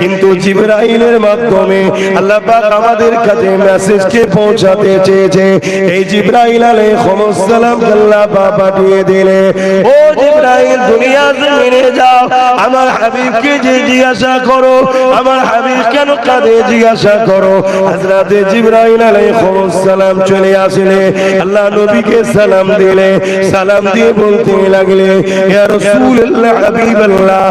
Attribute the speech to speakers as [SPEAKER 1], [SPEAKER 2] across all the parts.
[SPEAKER 1] কিন্তু জিবরাইলের মাধ্যমে আল্লাহ পাক আমাদের কাছে মেসেজকে পৌঁছাতে চেয়েছে। এই জিবরাইল আলাইহিস সালাম আল্লাহ পাক পাঠিয়ে দিলে, ও জিবরাইল দুনিয়া জমিনে যাও, আমার হাবিবকে যে জিজ্ঞাসা করো, আমার হাবিব কেন কাঁদে জিজ্ঞাসা করো। হযরতে জিবরাইল আলাইহিস সালাম চলে আসলে আল্লাহ নবীকে সালাম দিলে, সালাম দিয়ে বলতে লাগলে, ইয়া রাসূলুল্লাহ হাবিবাল্লাহ,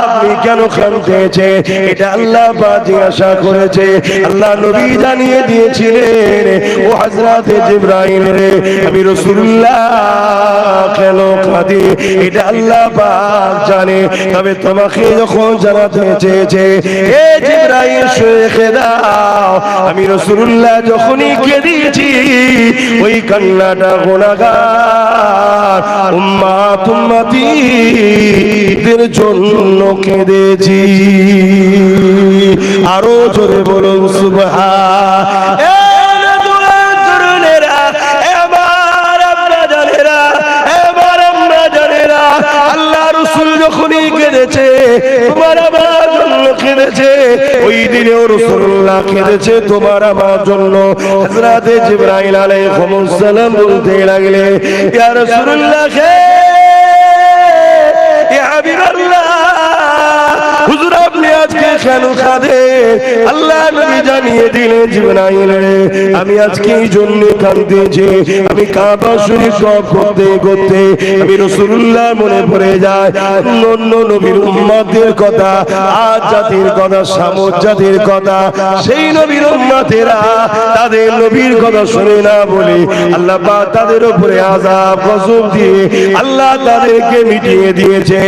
[SPEAKER 1] আপনি কেন কাঁদতেছে? এটা আল্লাহ পাক জিজ্ঞাসা করেছে। আল্লাহ নবী জানিয়ে দিয়েছিলেন, ও হযরতে জিবরাইল রে, আমি রাসূলুল্লাহ কেন কাঁদি এটা আল্লাহ পাক জানে, তবে তোমাকে যখন জানাতে চেয়েছে, এ জিবরাইল শুনে দাও, আমি রাসূলুল্লাহ যখনই কেঁদেছি ওই কান্নাটা গুনাহগার উম্মতিদের জন্য কেঁদেছি। আরো জোরে বলুন সুবহান। আল্লাহ রাসূল যখনই কেঁদেছে তোমার আমার জন্য কেঁদেছে, ওই দিনেও রাসূলুল্লাহ কেঁদেছে তোমার আমার জন্য। হযরতে জিবরাইল আলাইহিস সালাম বলতে লাগলে, ইয়া রাসূলুল্লাহ, ইয়া হাবিবাল্লাহ, হুজুর আপনি আজকে কেন কাঁদেন? আল্লাহ নবী জানিয়ে দিলেন, জিবরাইল রে, আমি আজকে এই জন্য কাঁদতেছি, আমি কাবা শরীফ সব করতে করতে আমি রাসূলুল্লাহ মনে পড়ে যায় অন্য নবীর উম্মতের কথা, আদ জাতির কথা, সামুদ জাতির কথা। সেই নবীর উম্মতেরা তাদের নবীর কথা শুনে না বলে আল্লাহ পাক তাদের উপরে আযাব গজব দিয়ে আল্লাহ তাদেরকে মিটিয়ে দিয়েছে।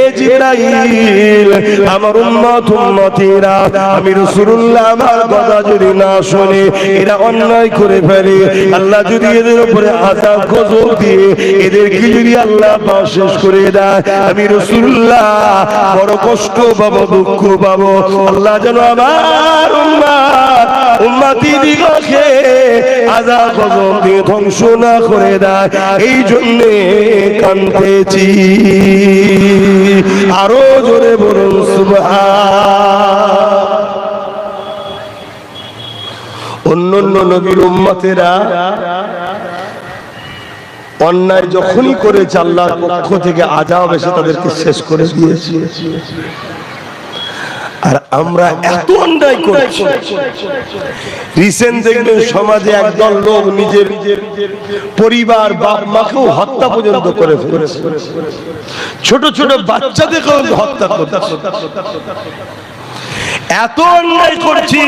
[SPEAKER 1] এ জিবরাইল, আমার উম্মতেরা আমি রাসূলুল্লাহ আমার কথা যদি না শুনে এরা অন্যায় করে ফেলে, আল্লাহ যদি এদের উপরে আযাব গজব দিয়ে এদেরকে যদি আল্লাহ পাক শেষ করে দেয়, আমি রাসূলুল্লাহ বড় কষ্ট পাবো, দুঃখ পাবো। আল্লাহ যেন আমার উম্মতিদিগকে আযাব গজব দিয়ে ধ্বংস না করে দেয়, এই জন্য কাঁদতেছি। আরো জোরে বলুন সুবহান। অন্যান্য নবীর উম্মতেরা অন্যায় যখনই করেছে আল্লাহর পক্ষ থেকে আযাব এসে তাদেরকে শেষ করে দিয়েছে। আর আমরা এত অন্যায় করছি, রিসেন্ট দেখবেন সমাজে একদল লোক নিজের পরিবার বাপ মাকেও হত্যা পর্যন্ত করে ফেলেছে, ছোট ছোট বাচ্চাদেরকেও হত্যা করছে। এত অন্যায় করছি,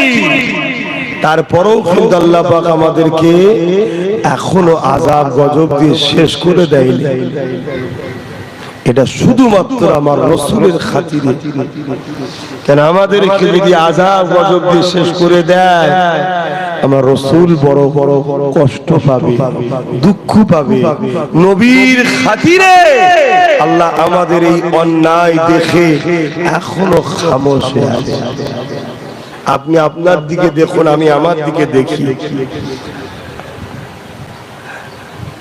[SPEAKER 1] তারপরেও কিন্তু আল্লাহ পাক আমাদেরকে এখনো আযাব গজব দিয়ে শেষ করে দেয়নি। এটা শুধুমাত্র আমার রাসূলের খাতিরে। কেন আমাদেরকে যদি আযাব গজব দিয়ে শেষ করে দেয়, আমার রাসূল বড় বড় কষ্ট পাবে, দুঃখ পাবে। নবীর খাতিরে আল্লাহ আমাদের এই অন্যায় দেখে এখনো খামোশ আছে। আপনি আপনার দিকে দেখুন, আমি আমার দিকে দেখি,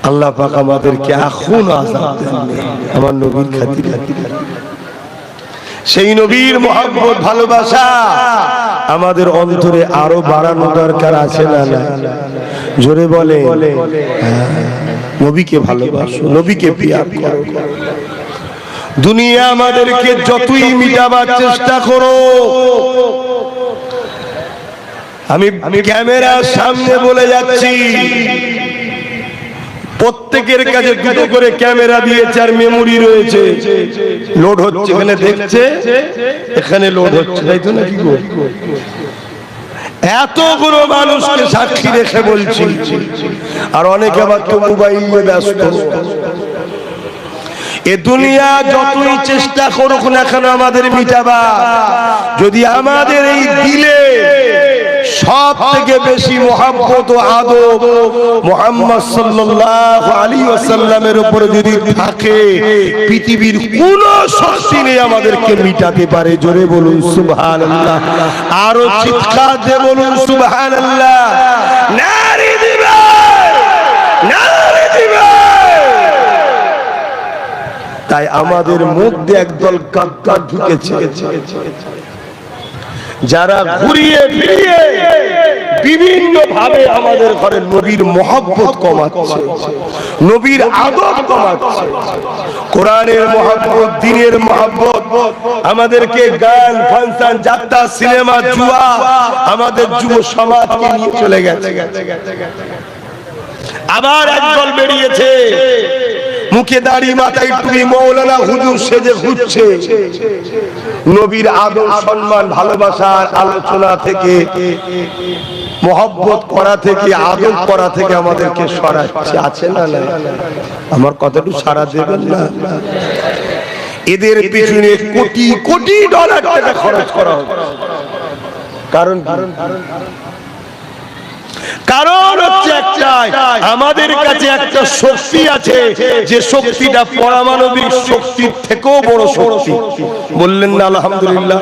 [SPEAKER 1] আল্লাহ পাক আমাদেরকে এখন আযাব দেন আমার নবীর খাতিরে। সেই নবীর মহব্বত ভালোবাসা আমাদের অন্তরে আরো বাড়ানো দরকার আছে না? জোরে বলে, নবীকে ভালোবাসো, নবীকে প্রিয় করো। দুনিয়া আমাদেরকে যতই মিটাবার চেষ্টা করো, আমি ক্যামেরার সামনে বলে যাচ্ছি, প্রত্যেকের কাছে দুটো করে ক্যামেরা দিয়েছে আর মেমোরি রয়েছে, লোড হচ্ছে, এখানে দেখছে, এখানে লোড হচ্ছে, তাই তো নাকি গো? এতগুলো মানুষকে সাক্ষী রেখে বলছি, আর অনেকে আবার তো মোবাইলে ব্যস্ত। এ দুনিয়া যতই চেষ্টা করুক না কেন আমাদের মিটাবা, যদি আমাদের এই দিলে সব থেকে বেশি মহব্বত ও আদব মুহাম্মদ সাল্লাল্লাহু আলাইহি ওয়াসাল্লামের উপরে যদি থাকে, পৃথিবীর কোন শক্তি নেই আমাদেরকে মিটাতে পারে। জোরে বলুন সুবহানাল্লাহ, আরো চিৎকার দিয়ে বলুন সুবহানাল্লাহ। নারে দিবে, নারে দিবে। তাই আমাদের মধ্যে একদল গাদ্দার ঢুকেছে, যারা ঘুরিয়ে ফিরিয়ে বিভিন্ন ভাবে আমাদের ঘরে নবীর মহব্বত কমাচ্ছে, নবীর আদব কমাচ্ছে। কোরআনের মহব্বত, দ্বীনের মহব্বত আমাদেরকে গান, ফাংশন, যাত্রা, সিনেমা, জুয়া আমাদের যুব সমাজকে নিয়ে চলে গেছে। আবার একদল বেরিয়েছে, মুখে দাড়ি, মাথায় টুপি, মৌলানা হুজুর সেজে ঘুরছে। নবীর আদব, সম্মান, ভালোবাসার আলোচনা থেকে, মহব্বত করা থেকে, আদব করা থেকে আমাদেরকে সরাচ্ছে। আছে না? আমার কথাটু সারা দেবেন না? এদের পিছনে কোটি কোটি ডলার টাকা খরচ করা হবে। কারণ হচ্ছে একটাই, আমাদের কাছে একটা শক্তি আছে, যে শক্তিটা পারমাণবিক শক্তির থেকেও বড় শক্তি। বললেন না আলহামদুলিল্লাহ?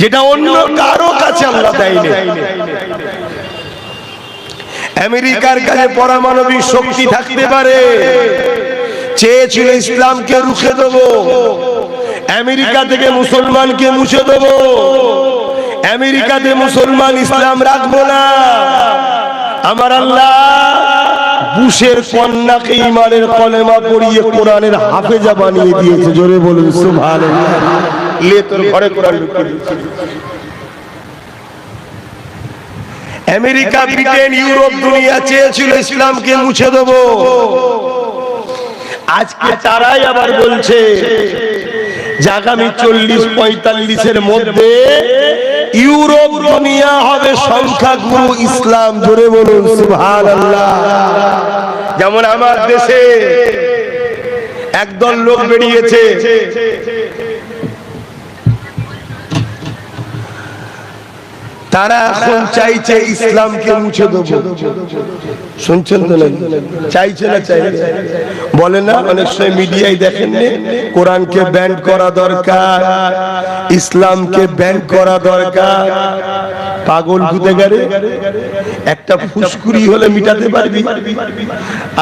[SPEAKER 1] যেটা অন্য কারো কাছে আল্লাহ দেয়নি। আমেরিকার কাছে পারমাণবিক শক্তি থাকতে পারে, চেয়েছিল ইসলামকে রুখে দেবো, আমেরিকা থেকে মুসলমানকে মুছে দেবো, আমেরিকাতে মুসলমান ইসলাম রাখবো না। আমার আল্লাহ বুশের কন্যাকে ইমানের কলেমা পড়িয়ে কোরআনের হাফেজা বানিয়ে দিয়েছে। জোরে বলুন সুবহানাল্লাহ। লে তোর ঘরে কোরআন ঢুকিয়ে দিয়েছে। আমেরিকা, ব্রিটেন, ইউরোপ, দুনিয়া চেয়েছিল ইসলামকে মুছে দেবো। আজকে তারাই আবার বলছে যে আগামী 40-45-এর মধ্যে ইউরোপ দুনিয়া হবে সংখ্যাগুরু ইসলাম। জোরে বলুন সুবহানাল্লাহ। যেমন আমার দেশে একদল লোক বেরিয়েছে, তারা এখন চাইছে ইসলামকে মুছে দেবো। শুনছেন তো? চাইছে না? বলে না, অনেক সময় মিডিয়ায় দেখেন কোরআনকে ব্যান করা দরকার, ইসলামকে ব্যান করা দরকার। পাগল গুতে গেলে একটা ফুসকুড়ি হলে মিটাতে পারবি?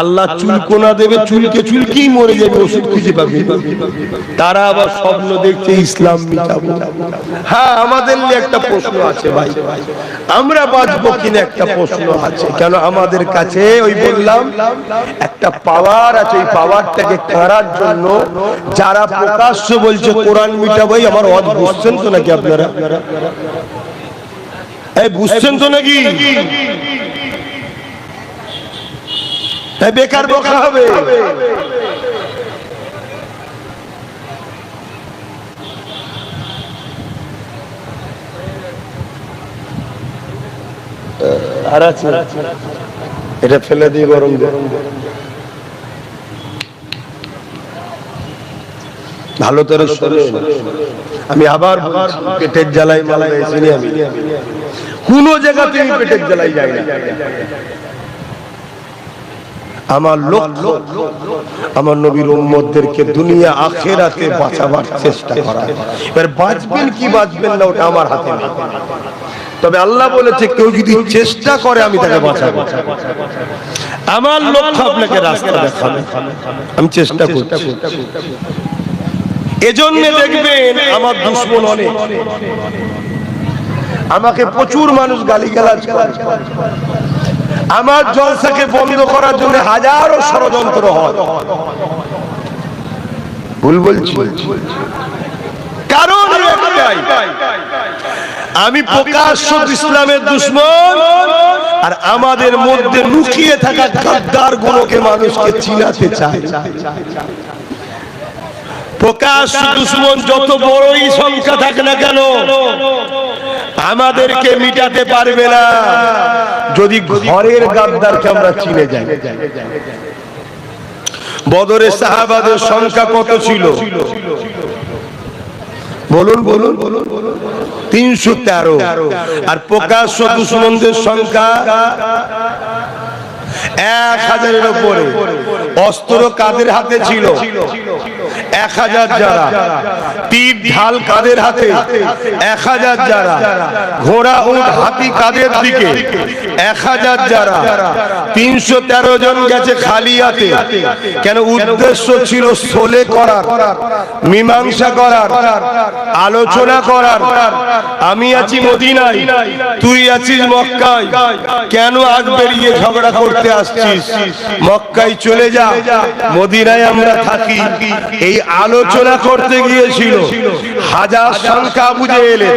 [SPEAKER 1] আল্লাহ চুলকোনা দেবে, চুলকে চুলকেই মরে যাবে, ওষুধ খুঁজে পাবি। তারা আবার স্বপ্ন দেখছে ইসলাম মিটাবো। হ্যাঁ, আমাদের একটা প্রশ্ন আছে ভাই, আমরা বাঁচবো কিনা একটা প্রশ্ন আছে। কেন? আমাদের কাছে ওই বললাম একটা পাওয়ার আছে, ওই পাওয়ারটাকে করার জন্য যারা প্রকাশ্য বলছে কোরআন মিটাবোই, আমার ওয়াজ বুঝছেন তো নাকি আপনারা? এই বুঝছেন তো নাকি? বেকার বকা হবে। আর আছে, এটা ফেলে দিয়ে গরম গরম ভালো করে আমি আবার পেটের জ্বালাই মালাই এসেনি, আমি কোন জায়গাতে পেটের জ্বালাই যাই না। আমার লক্ষ্য আমার নবীর উম্মতদেরকে দুনিয়া আখিরাতে বাঁচাবার চেষ্টা করা। এবার বাঁচবেন কি বাঁচবেন না ওটা আমার হাতে নেই, তবে আল্লাহ বলেছে কেউ যদি চেষ্টা করে আমি তাকে বাঁচাবো। আমার লক্ষ্য আপনাকে রাস্তা দেখানো, আমি চেষ্টা করছি। এজন্য দেখবেন আমার দুশমন অনেক, আমাকে প্রচুর মানুষ গালিগালাজ করে, আমার জলসাকে বন্ধ করার জন্য হাজারো ষড়যন্ত্র হয়। ভুল বলছি? কারণ একটাই, আমি প্রকাশ্য ইসলামের দুশমন, আর আমাদের মধ্যে লুকিয়ে থাকা গাদ্দার গুলোকে মানুষকে চিনাতে চায়। প্রকাশ্য দুশমন যত বড়ই সংখ্যা থাকে না কেন, আমাদেরকে মিটাতে পারবে না যদি ঘরের গাদ্দারকে আমরা চিনে যাই। বদরের সাহাবাদের সংখ্যা কত ছিল? বলুন বলুন। 313। আর প্রকাশ্য দুশমনদের সংখ্যা 1000-এর উপরে। অস্ত্র কাদের হাতে ছিল? 1000 যারা। তীর ঢাল কাদের হাতে? 1000 যারা। ঘোড়া উট হাতি কাদের দিকে? 1000 যারা। 313 জন গেছে খালি হাতে। কেন? উদ্দেশ্য ছিল সোলে করার, মীমাংসা করার, আলোচনা করার। আমি আছি মদিনায়, তুই আছিস মক্কায়, কেন আজ বেরিয়ে ঝগড়া করতে আসছিস? মক্কায় চলে যা, মদিনায় আমরা থাকি। এই আলোচনা করতে গিয়েছিল। হাজার সংখ্যা আবু জেহেলের,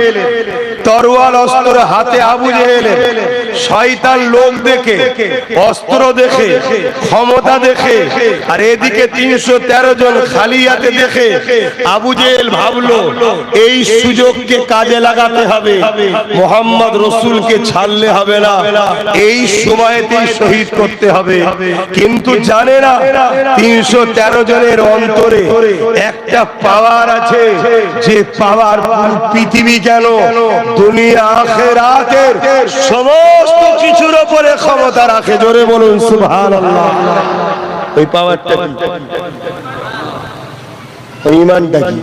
[SPEAKER 1] তরোয়াল অস্ত্র হাতে আবু জেহেলের। শয়তান লোক দেখে, অস্ত্র দেখে, ক্ষমতা দেখে, আর এদিকে 313 জন খালি হাতে দেখে আবু জেহেল ভাবলো এই সুযোগকে কাজে লাগাতে হবে, মুহাম্মদ রাসূলকে ছাড়লে হবে না, এই সময়তেই শহীদ করতে হবে। কিন্তু জানে না 313 জনের অন্তরে একটা পাওয়ার আছে, যে পাওয়ার পৃথিবী কেন দুনিয়া আখিরাতের সমস্ত কিছুর উপরে ক্ষমতা রাখে। জোরে বলুন সুবহানাল্লাহ। ওই পাওয়ারটা কি? ঈমানটা কি?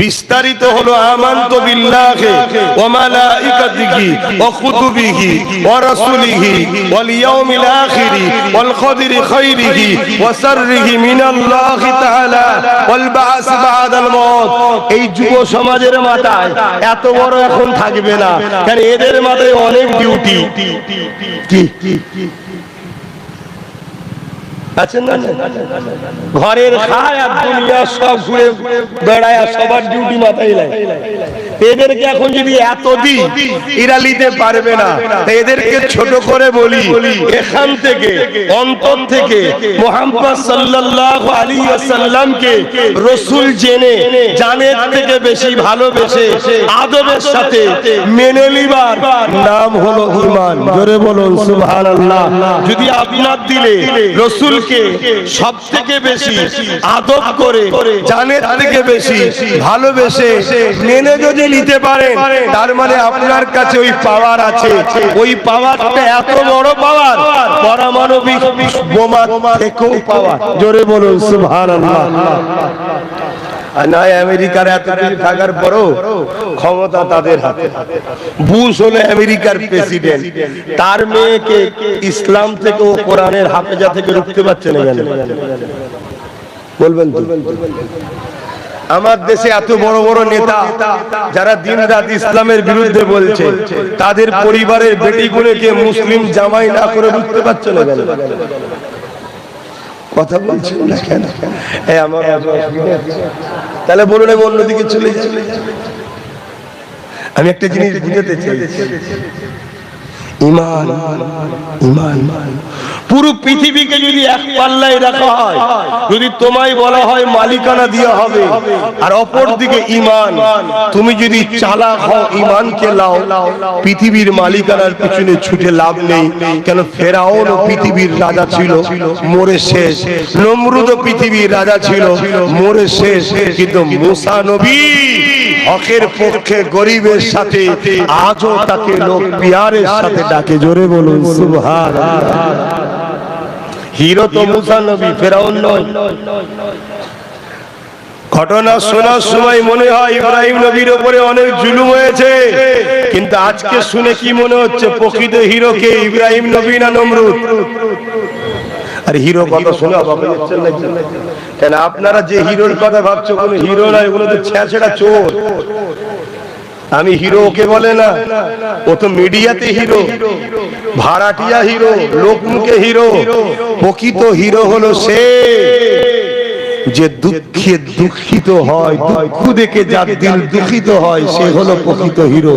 [SPEAKER 1] বিস্তারিত হলো আমানতু বিল্লাহি ওয়া মালাইকাতিহি ওয়া কুতুবিহি ওয়া রাসূলিহি ওয়াল ইয়াউমিল আখিরি ওয়াল কদরি খাইরিহি ওয়া শাররিহি মিনাল্লাহি তাআলা ওয়াল বা'স বা'দাল মাউত। এই যুব সমাজের মাথায় এত বড় এখন থাকবে না, কারণ এদের মাথায় অনেক ডিউটি। কি আছেন না? ঘরের খায় আর দুনিয়া সব ঘুরে বেড়ায়, সবার ডিউটি মাথায় লাগে। এদেরকে এখন যদি এত দিই, এরা নিতে পারবে না। এদেরকে ছোট করে বলি, এখান থেকে অন্তর থেকে মুহাম্মদ সাল্লাল্লাহু আলাইহি ওয়াসাল্লামকে রাসূল জেনে জানের থেকে বেশি ভালোবেসে আদবের সাথে মেনে নিবার নাম হলো ঈমান। জোরে বলুন সুবহানাল্লাহ। যদি আপনার দিলে রাসূল সব থেকে বেশি আদব করে, জানের থেকে বেশি ভালোবেসে মেনে যদি নিতে পারেন, তার মানে আপনার কাছে ওই পাওয়ার আছে। ওই পাওয়ারটা এত বড় পাওয়ার, পারমাণবিক বোমা থেকেও পাওয়ার। জোরে বলুন সুবহানাল্লাহ। নয় আমেরিকার এত কিছু থাকার পরও ক্ষমতা তাদের হাতে। বুশ হলো আমেরিকার প্রেসিডেন্ট, তার মেয়েকে ইসলাম থেকে ও কোরআনের হাফেজা থেকে রুখতে পারছে না। বলবেন তো? আমার দেশে এত বড় বড় নেতা যারা দিনরাত ইসলামের বিরুদ্ধে বলছে, তাদের পরিবারের বেটিগুলোকে মুসলিম জামাই না করে রুখতে পারছে না। কথা বলছেন না কেন? আমার তাহলে বলুন আমি অন্যদিকে চলে যাই। আমি একটা জিনিস বুঝাতে চাই, ঈমান। পুরো পৃথিবীকে যদি এক পাল্লায় রাখা হয়, যদি তোমায় বলা হয় মালিকানা দেওয়া হবে, আর অপর দিকে ঈমান, তুমি যদি চালাক হও ঈমানকে লাও, পৃথিবীর মালিকানার পিছনে ছুটে লাভ নেই। কেন? ফেরাউন পৃথিবীর রাজা ছিল, মরে শেষ। নমরুদ পৃথিবীর রাজা ছিল, মরে শেষ। কিন্তু মুসা নবী হকের পক্ষে গরিবের সাথে আজও তাকে লোক পিয়ারের সাথে ডাকে। জোরে বলুন সুবহানাল্লাহ। হিরো তো মুসা নবী, ফেরাউন নয়। ঘটনা শোনার সময় মনে হয় ইব্রাহিম নবীর উপরে অনেক জুলুম হয়েছে, কিন্তু আজকে শুনে কি মনে হচ্ছে প্রকৃত হিরো কে, ইব্রাহিম নবী না নমরুদ? আর হিরো কথা শুনে অবাক হয়ে যাচ্ছেন নাকি? কেন আপনারা যে হিরোর কথা ভাবছো, কোনো হিরো নয়, ওগুলো তো ছেঁচড়া চোর। আমি হিরো ওকে বলে না, ও তো মিডিয়াতে হিরো, ভাড়াটিয়া হিরো, লোকমুখে হিরো। প্রকৃত হিরো হলো সে যে দুঃখে দুঃখিত হয়, দুঃখ দেখে যার দিল দুঃখিত হয়, সে হলো প্রকৃত হিরো।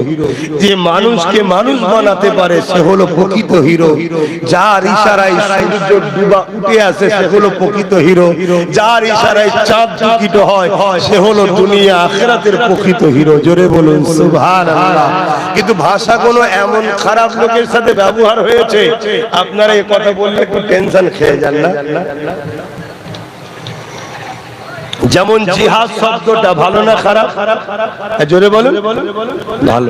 [SPEAKER 1] যে মানুষকে মানুষ বানাতে পারে, সে হলো প্রকৃত হিরো। যার ইশারায় সূর্য ডুবা উঠে আসে, সে হলো প্রকৃত হিরো। যার ইশারায় চাঁদ দুঃখিত হয়, সে হলো দুনিয়া আখিরাতের প্রকৃত হিরো। জোরে বলুন সুবহানাল্লাহ। কিন্তু ভাষাগুলো এমন খারাপ লোকের সাথে ব্যবহার হয়েছে, আপনারা এই কথা বললে একটু টেনশন খেয়ে যান না? যেমন জিহাদ শব্দটা ভালো না খারাপ? জোরে বলুন। ভালো।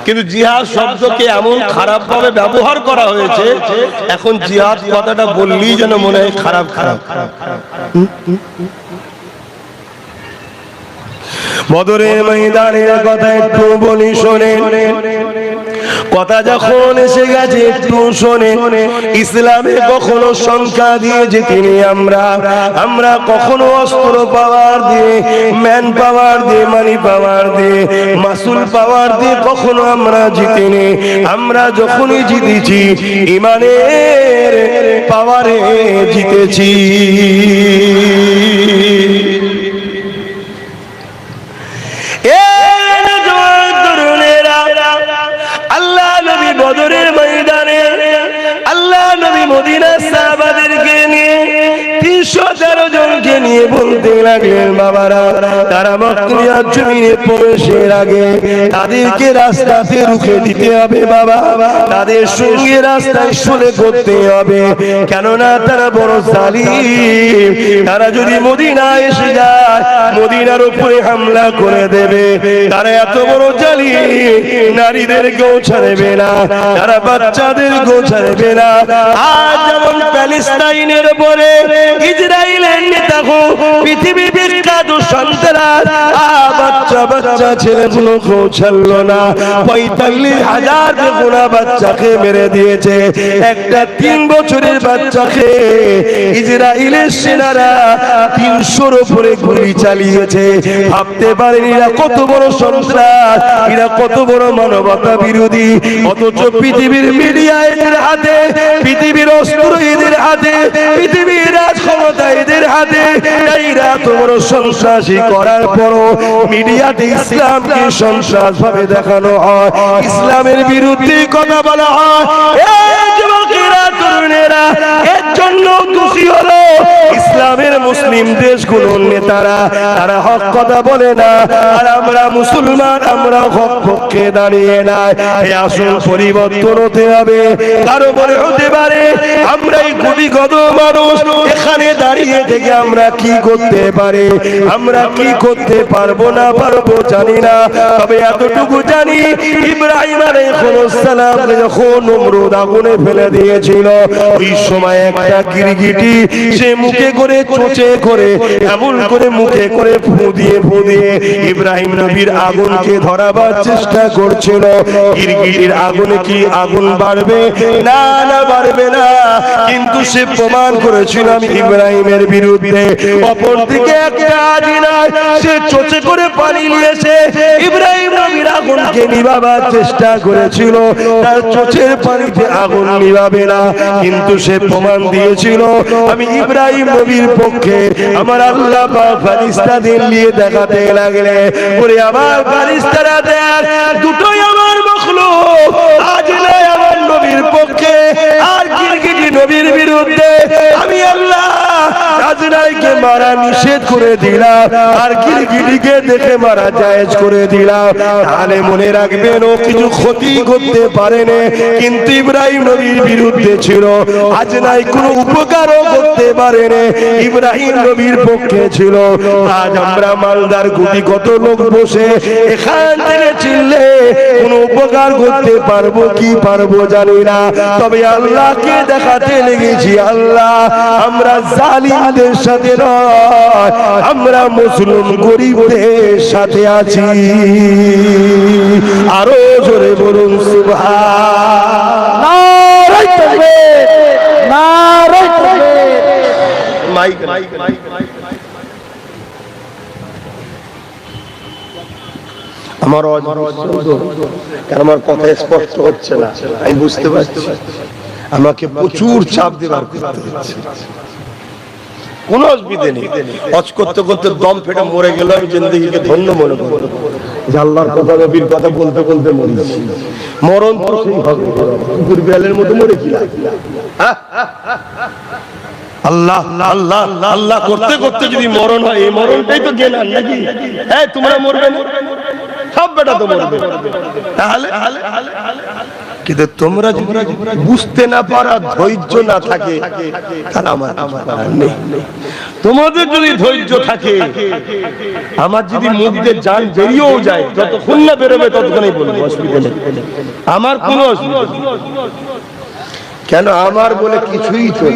[SPEAKER 1] কিন্তু জিহাদ শব্দকে এমন খারাপ ভাবে ব্যবহার করা হয়েছে, এখন জিহাদ কথাটা বললেই যেন মনে হয় খারাপ। বদরের ময়দানের কথা একটু বলি শোনেন, কথা যখন এসে গেছে একটু শোনেন। ইসলামে কখনো সংখ্যা দিয়ে জিতিনি আমরা কখনো অস্ত্র পাওয়ার দিয়ে, ম্যান পাওয়ার দিয়ে, মানি পাওয়ার দিয়ে, মাসুল পাওয়ার দিয়ে কখনো আমরা জিতিনি। আমরা যখনই জিতেছি ইমানের পাওয়ারে জিতেছি। আল্লাহ নবী বদরের ময়দানে, আল্লাহ নবী মদিনার সাহাবাদেরকে নিয়ে 313 জনকে নিয়ে বলতে লাগলেন, বাবারা তারা মক্কার জমিনে প্রবেশের আগে তাদেরকে রাস্তাতে রুখে দিতে হবে বাবা, তাদের সঙ্গে রাস্তায় শুলে করতে হবে, কেননা তারা বড় জালিম। তারা যদি মদিনায় এসে যায় মদিনার উপরে হামলা করে দেবে। তারা এত বড় জালিম, নারীদেরকেও ছাড়বে না, তারা বাচ্চাদেরকেও ছাড়বে না। আজ যেমন প্যালেস্টাইনের উপরে ইসরায়েলের নেতাগো পৃথিবী বিখ্যাত সন্ত্রাস, বাচ্চা ছেলেগুলোকেও ছাড়লো না। 45,000 বেগুনা বাচ্চাকে মেরে দিয়েছে। একটা 3 বছরের বাচ্চাকে ইসরায়েলের সেনারা 300-র উপরে গুলি চালিয়েছে। ভাবতে পারেন এরা কত বড় সন্ত্রাস, এরা কত বড় মানবতা বিরোধী। অথচ পৃথিবীর মিডিয়া এদের হাতে, পৃথিবীর অস্ত্র এদের হাতে, পৃথিবীর রাজ ক্ষমতা এদের হাতে। এরা এত বড় সন্ত্রাসী করার পরও মিডিয়াতে ইসলামকে সন্ত্রাস ভাবে দেখানো হয়, ইসলামের বিরুদ্ধে কথা বলা হয়। এই যুবকেরা, তরুণেরা, এর জন্য দোষী হলো ইসলামের মুসলিম দেশগুলোর নেতারা। তারা হক কথা বলে না, আর আমরা মুসলমান, আমরা হক পক্ষে দাঁড়িয়ে নাই। এই আসল পরিবর্তন হতে হবে। কারো বলে হতে পারে আমরা এই কোটিগত মানুষ এখানে দাঁড়িয়ে থেকে আমরা কি করতে পারি, আমরা কি করতে পারবো না পারবো জানি না। তবে এতটুকু জানি, ইব্রাহিম আলাইহিস সালাম যখন নমরুদ আগুনে ফেলে দিয়েছিল, ওই সময় একটা গিরগিটি সে মুখে করে চোঁচে করে এমন করে মুখে করে ফু দিয়ে ইব্রাহিম নবীর আগুনকে ধরাবার চেষ্টা করছিল। গিরগিটির আগুনে কি আগুন বাড়বে? না, বাড়বে না। কিন্তু সে প্রমাণ করেছিল আমি ইব্রাহিমের বিরুদ্ধে। অপরদিকে একটা আজিনায় সে চোঁচে করে পানি নিয়েছে, ইব্রাহিম নবীর আগুনকে নিভাবার চেষ্টা করেছিল। তার চোঁচের পানিতে আগুন নিভাবে না, কিন্তু সে প্রমাণ দিয়েছিল আমি ইব্রাহিম নবীর পক্ষে। আমার আল্লাহ পাক ফেরেশতাদের নিয়ে দেখাতে লাগলে, ওরে আমার ফেরেশতারা দেখ, দুটোই আমার মখলুক। আজ নয় আমার নবীর পক্ষে, আর গিরগিটি নবীর বিরুদ্ধে। আমি আল্লাহ আজরাইলকে মারা নিষেধ করে দিলাম, আর গিরগিটিকে দেখে মারা জায়েজ করে দিলাম। তাহলে মনে রাখবেন, ও কিছু ক্ষতি করতে পারেনি, কিন্তু ইব্রাহিম নবীর বিরুদ্ধে ছিল। আজরাইল কোনো উপকারও করতে পারেনি, ইব্রাহিম নবীর পক্ষে ছিল। আজ আমরা মালদার গুটি কত লোক বসে এখান থেকে চিনলে কোনো উপকার করতে পারবো কি পারবো জানি না। তবে আল্লাহকে দেখাতে লেগেছি, আল্লাহ আমরা জালিমদের সাথে নয়, আমরা মুসলিম গরিবদের সাথে আছি। আরো জোরে বলুন সুবহান। নারে তাকবীর, নারে তাকবীর। মাইক আমার আমার কথা স্পষ্ট হচ্ছে না, আমি বুঝতে পারছি। আমাকে প্রচুর চাপ দেবার করতে হচ্ছে, কোনো অসুবিধা নেই। হজ করতে করতে দম ফেটে মরে গেল, আমি জিন্দেগিকে ধন্য মনে করব যে আল্লাহর কথা নবীর কথা বলতে বলতে মরেছি। মরণ তো সেই হবে, কুকুর বিড়ালের মতো মরে কি আল্লাহ আল্লাহ আল্লাহ করতে করতে যদি মরণ হয়, এই মরণটাই তো জ্ঞান নাকি? হ্যাঁ, তোমরা মরবে না, সব বেটা তো মরবে। তাহলে কিন্তু তোমরা যদি বুঝতে না পারা, ধৈর্য না থাকে, তাহলে আমার নেই। তোমাদের যদি ধৈর্য থাকে, আমার যদি মুখ দিয়ে জান বেরিয়েও যায়, যতক্ষণ না বেরোবে ততক্ষণই বলবো, অসুবিধা নেই, আমার কোনো অসুবিধা নেই। কেন আমার বলে কিছুই তো,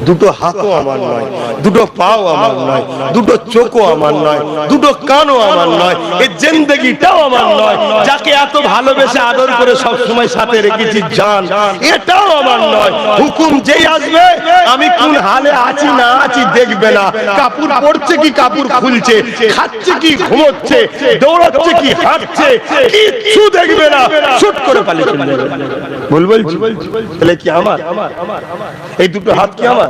[SPEAKER 1] দুটো হাতও আমার নয়, দুটো পাও আমার নয়, দুটো চোখও আমার নয়, দুটো কানও আমার নয়, এই জিন্দেগিটাও আমার নয়। যাকে এত ভালোবেসে আদর করে সব সময় সাথে রেখেছি জান, এটাও আমার নয়। হুকুম যেই আসবে, আমি কোন হালে আছি না আছি দেখবে না, কাপড় পরছে কি কাপড় খুলছে, খাচ্ছে কি ঘুমোচ্ছে, দৌড়াচ্ছে কি হাঁটছে, কিচ্ছু দেখবে না, শুট করে পালিয়ে চলে যাবে। বলবো তাহলে কি আমার এই দুটো হাত কি আমার?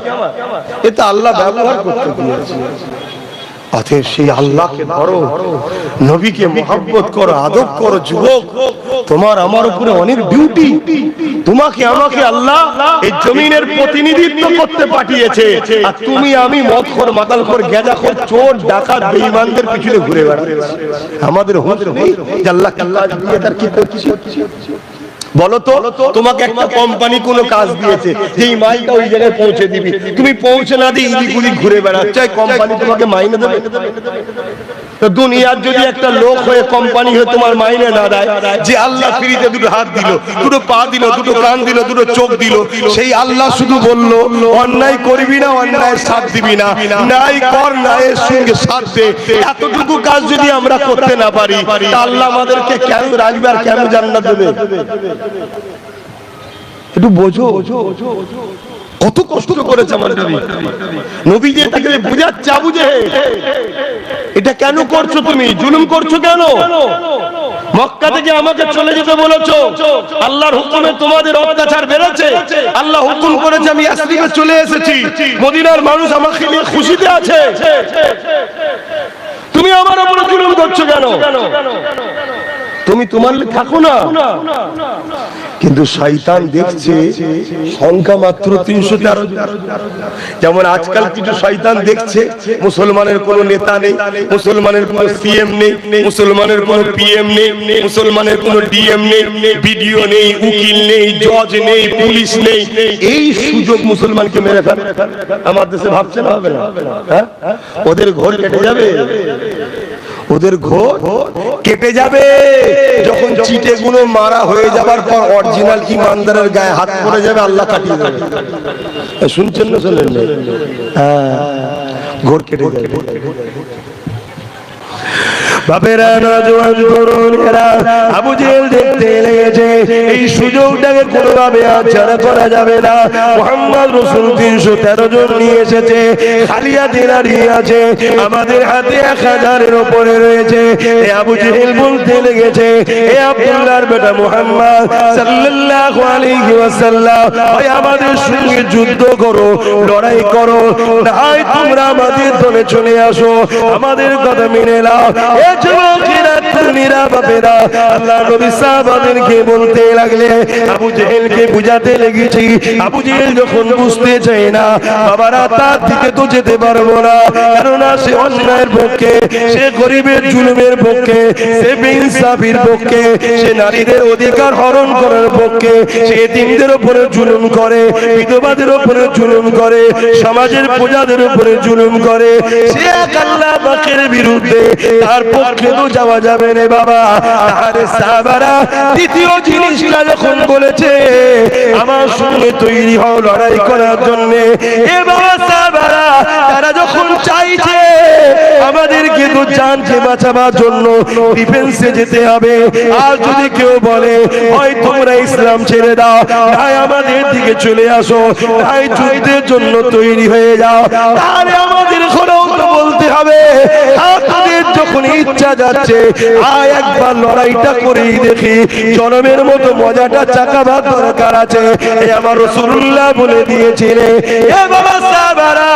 [SPEAKER 1] এটা আল্লাহ ব্যবহার করতে দিয়েছে। অতএব সেই আল্লাহকে ধরো, নবীকে মহব্বত করো, আদব করো। যুবক, তোমার আমার উপরে অনেক ডিউটি। তোমাকে আমাকে আল্লাহ এই জমিনের প্রতিনিধিত্ব করতে পাঠিয়েছে, আর তুমি আমি মদখোর, মাতালখোর, গেঁজাখোর, চোর, ডাকাত, বেঈমানদের পিছনে ঘুরে বেড়াচ্ছি। আমাদের হুঁশ নেই যে আল্লাহ কাজ দিয়ে তার কি করছি? বলো তো, তোমাকে একটা কোম্পানি কোনো কাজ দিয়েছে যে এই মালটা ওই জায়গায় পৌঁছে দিবি, তুমি পৌঁছে না দিয়ে এদিক ওদিক ঘুরে বেড়াচ্ছ, কোম্পানি তোমাকে মাইনে দেবে? তো দুনিয়ার যদি একটা লোক হয়ে কোম্পানি হয়ে তোমার মাইনে না দেয়, যে আল্লাহ ফ্রিতে দুটো হাত দিল, দুটো পা দিল, দুটো কান দিল, দুটো চোখ দিল, সেই আল্লাহ শুধু বললো অন্যায় করবি না, অন্যায়ের সাথ দিবি না, ন্যায় কর, ন্যায়ের সঙ্গে সাথ দে, এতটুকু কাজ যদি আমরা করতে না পারি, তা আল্লাহ আমাদেরকে কেন রাখবে আর কেন জান্নাত দেবে? একটু বোঝো কত কষ্ট করেছে আমার নবী। নবী যে তাকে বুঝাচ্ছে, আবু জেহেল এটা কেন করছো, তুমি জুলুম করছো কেন? মক্কা থেকে আমাকে চলে যেতে বলেছো, আল্লাহর হুকুমে তোমাদের অত্যাচার বেড়েছে, আল্লাহ হুকুম করেছে আমি ইয়াসরিবে চলে এসেছি, মদিনার মানুষ আমাকে নিয়ে খুশিতে আছে, তুমি আমার উপরে জুলুম করছো কেন? তুমি তোমার থাকো না। কিন্তু শয়তান দেখছে সংখ্যা মাত্র 313। যেমন আজকাল কিছু শয়তান দেখছে মুসলমানের কোনো নেতা নেই, মুসলমানের কোনো সিএম নেই, মুসলমানের কোনো পিএম নেই, মুসলমানের কোনো ডিএম নেই, বিডিও নেই, উকিল নেই, জজ নেই, পুলিশ নেই, এই সুযোগ মুসলমানকে মেরে ফেলে। আমার দেশে ভাবছে না হবে না? হ্যাঁ, ওদের ঘর কেটে যাবে, ওদের ঘর কেটে যাবে যখন চিটে গুলো মারা হয়ে যাবার পর অরিজিনাল ইমানদারের গায়ে হাত পড়ে যাবে, আল্লাহ কাটিয়ে দেবে। শুনছেন না? শোনেন না? হ্যাঁ, ঘর কেটে যাবে। বাপেরা, নওজোয়ান তরুণেরা, আবু জেহেল দেখতে লেগেছে এই সুযোগটাকে কোনোভাবে হাতছাড়া করা যাবে না। মুহাম্মদ রাসূল 313 জন নিয়ে এসেছে, খালি হাতে দাঁড়িয়ে আছে, আমাদের হাতে 1000-এর উপরে রয়েছে। এ আবু জেহেল বলতে লেগেছে, এ আব্দুল্লাহর বেটা মুহাম্মদ সাল্লাল্লাহু আলাইহি ওয়াসাল্লাম, ভাই আমাদের সঙ্গে যুদ্ধ করো, লড়াই করো, নাই তোমরা আমাদের দলে চলে আসো, আমাদের কথা মেনে নাও। আল্লাহ নবী সাহাবাদেরকে বলতে লাগলে, আবু জেহেলকে বুঝাতে লেগেছি। আবু জেহেল যখন বুঝতে চায় না, বাবারা তার দিকে তো যেতে পারবো না, কেননা সে অন্যায়ের পক্ষে, সে গরিবের জুলুমের পক্ষে, সে বেইনসাফির পক্ষে, সে নারীদের অধিকার হরণ করার পক্ষে, সে এতিমদের উপরে জুলুম করে, বিধবাদের উপরে জুলুম করে, সমাজের প্রজাদের উপরে জুলুম করে, সে এক আল্লাহ পাকের বিরুদ্ধে, তার পক্ষে তো যাওয়া যাবে রে বাবা। আরে সাহাবারা দ্বিতীয় জিনিসটা যখন বলেছে, আমার সঙ্গে তৈরি হও লড়াই করার জন্য, এ বাবা সাহাবারা তারা যখন চাইছে আমাদেরকে তো জানকে বাঁচাবার জন্য ডিফেন্সে যেতে হবে, আর যদি কেউ বলে হয় তোমরা ইসলাম ছেড়ে দাও, তাই আমাদের দিকে চলে আসো, তাই যুদ্ধের জন্য তৈরি হয়ে যাও, তাহলে আমাদের ঘরেও তো বলতে হবে, আপনাদের যখন ইচ্ছা যাচ্ছে আয় একবার লড়াইটা করেই দেখি, জনমের মতো মজাটা চাকাবার দরকার আছে। এই আমার রাসূলুল্লাহ বলে দিয়েছিলেন। এ বাবা সাহাবারা,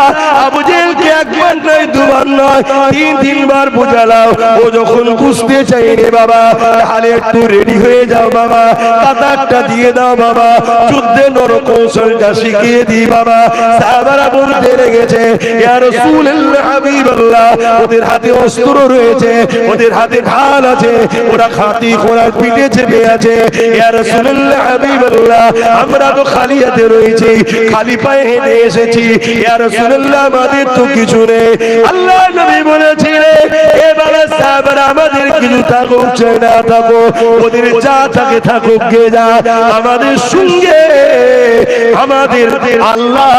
[SPEAKER 1] আবু জেহেলকে একবার নয়, দুবার নয়, নয়, তিনবার বোঝালাম। ও যখন বুঝতে চাইনি বাবা, তাহলে একটু রেডি হয়ে যাও বাবা, কাতারটা দিয়ে দাও বাবা, যুদ্ধে নরকৌশলটা শিখিয়ে দিই বাবা। সাহাবারা বলতে লেগেছে, ইয়া রাসূলুল্লাহ হাবিবাল্লাহ, ওদের হাতে অস্ত্র রয়েছে, ওদের হাতে ঢাল আছে, ওরা খাঁটি ঘোড়ার পিঠে চেপে আছে। ইয়া রাসূলুল্লাহ হাবিবাল্লাহ, আমরা তো খালি হাতে রয়েছি, খালি পায়ে হেঁটে এসেছি। ইয়া রাসূলুল্লাহ, আমাদের তো কিছু নেই। আল্লাহ নবী বলেছিলেন, এবারে সাহাবারা আমাদের কিছু থাকুক চাই না থাকুক, ওদের যা থাকে থাকুক গে যা, আমাদের সঙ্গে আমাদের আল্লাহ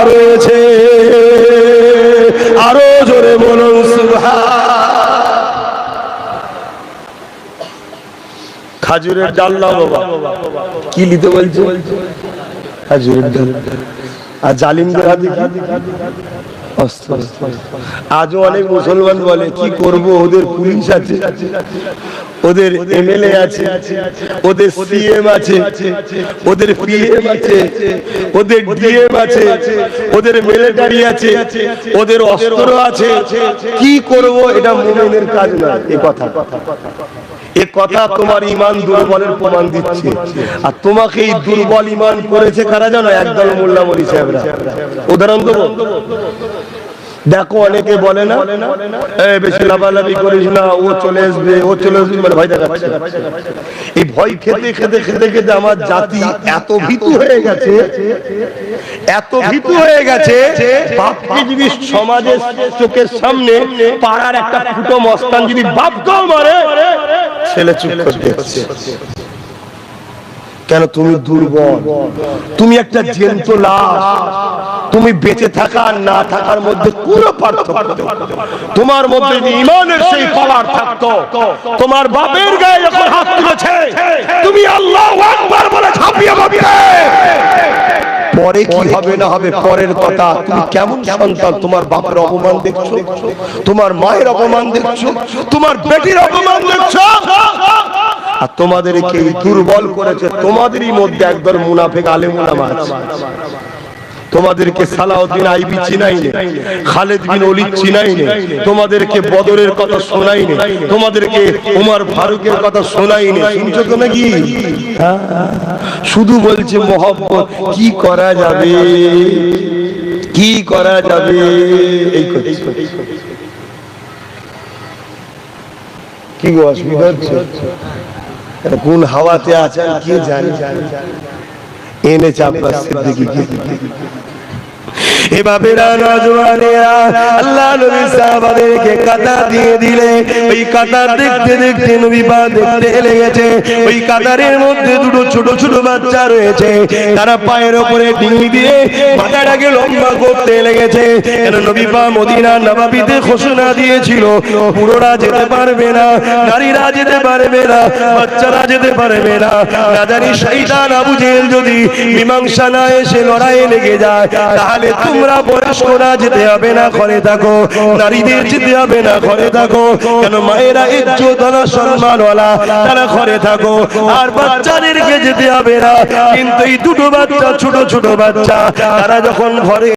[SPEAKER 1] রয়েছে। আরো জোরে বলুন সুবহান। খাজুরের ডাল নাও বাবা, কি নিতে বলছো? খাজুরের ডাল। আর জালিমদের হাতে কি? অস্ত্র। আজও অনেক মুসলমান বলে, কি করব, ওদের পুলিশ আছে, ওদের এমএলএ আছে, ওদের সিএম আছে, ওদের পিএম আছে, ওদের ডিএম আছে, ওদের মিলিটারি আছে, ওদের অস্ত্র আছে, কি করব? এটা মুমিনের কাজ না। এই কথা, এই কথা তোমার ঈমান দুর্বলের প্রমাণ দিচ্ছে। আর তোমাকে এই দুর্বল ঈমান করেছে কারা জানো? একদল মোল্লা মৌলভী সাহেবরা। উদাহরণ দেবো, দেখো অনেকে বলে না, বেশি লাফালাফি করিস না, ও চলে আসবে, ও চলে আসবে, মানে ভয় দেখাচ্ছে। এই ভয় খেতে খেতে খেতে খেতে আমার জাতি এত ভীতু হয়ে গেছে, এত ভীতু হয়ে গেছে, বাপকে যদি সমাজের চোখের সামনে পাড়ার একটা ফুটো মস্তান যদি বাপকেও মারে, ছেলে চুপ করে দেখছে। কেন? তুমি দুর্বল, তুমি একটা জ্যান্ত লাশ। তুমি বেঁচে থাকা আর না থাকার মধ্যে কোনো পার্থক্য। তোমার মধ্যে ঈমানের সেই পাওয়ার থাকতো, তোমার বাপের গায়ে যখন হাত তুলেছে, তুমি আল্লাহু আকবার বলে ঝাঁপিয়ে পড়বে। পরে কি হবে না হবে পরের কথা। তুমি কেমন সন্তান? তোমার বাপের অপমান দেখছো, তোমার মায়ের অপমান দেখছো, তোমার বেটির অপমান দেখছো, আর তোমাদেরকে দুর্বল করেছে। তোমাদেরই মধ্যে একদল মুনাফিক আলেম উলামা আছে। তোমাদেরকে সালাউদ্দিন আইবি চিনাই নে, খালিদ বিন ওলীদ চিনাই নে, তোমাদেরকে বদরের কথা শোনাই নে, তোমাদেরকে উমর ফারুকের কথা শোনাই নে। শুনছো তো নাকি? শুধু বলছে মহব্বত। কি করা যাবে, কি করা যাবে? এই কথা কি গো, অসুবিধা হচ্ছে? কোন হাওয়াতে আছেন কি জানি, এনে চাপা সিদ্দিকী। এভাবে আল্লাহ নবী সাহাবাদেরকে কাতার দিয়ে দিলে, ওই কাতার দেখতে দেখতে নবী পাক দেখতে লেগেছে, ওই কাতারের মধ্যে দুটো ছোট ছোট বাচ্চা রয়েছে, তারা পায়ের উপরে ডিঙি দিয়ে মাথাটাকে লম্বা করতে লেগেছে। কেন? নবী পাক মদিনার নবাবিতে ঘোষণা দিয়েছিল, পুরোরা যেতে পারবে না, নারীরা যেতে পারবে না, বাচ্চারা যেতে পারবে না। না জানি শয়তান আবু জেহেল যদি মীমাংসা না এসে লড়াইয়ে লেগে যায়, তাহলে তোমরা বয়স্করা যেতে হবে না, ঘরে থাকো, নারীদের যেতে হবে না, ঘরে থাকো। কেন? মায়েরা ইজ্জতওয়ালা সম্মানওয়ালা, তারা ঘরে থাকো, আর বাচ্চাদেরকে যেতে হবে না। কিন্তু এই দুটো বাচ্চা, ছোট ছোট বাচ্চা, তারা যখন ঘরে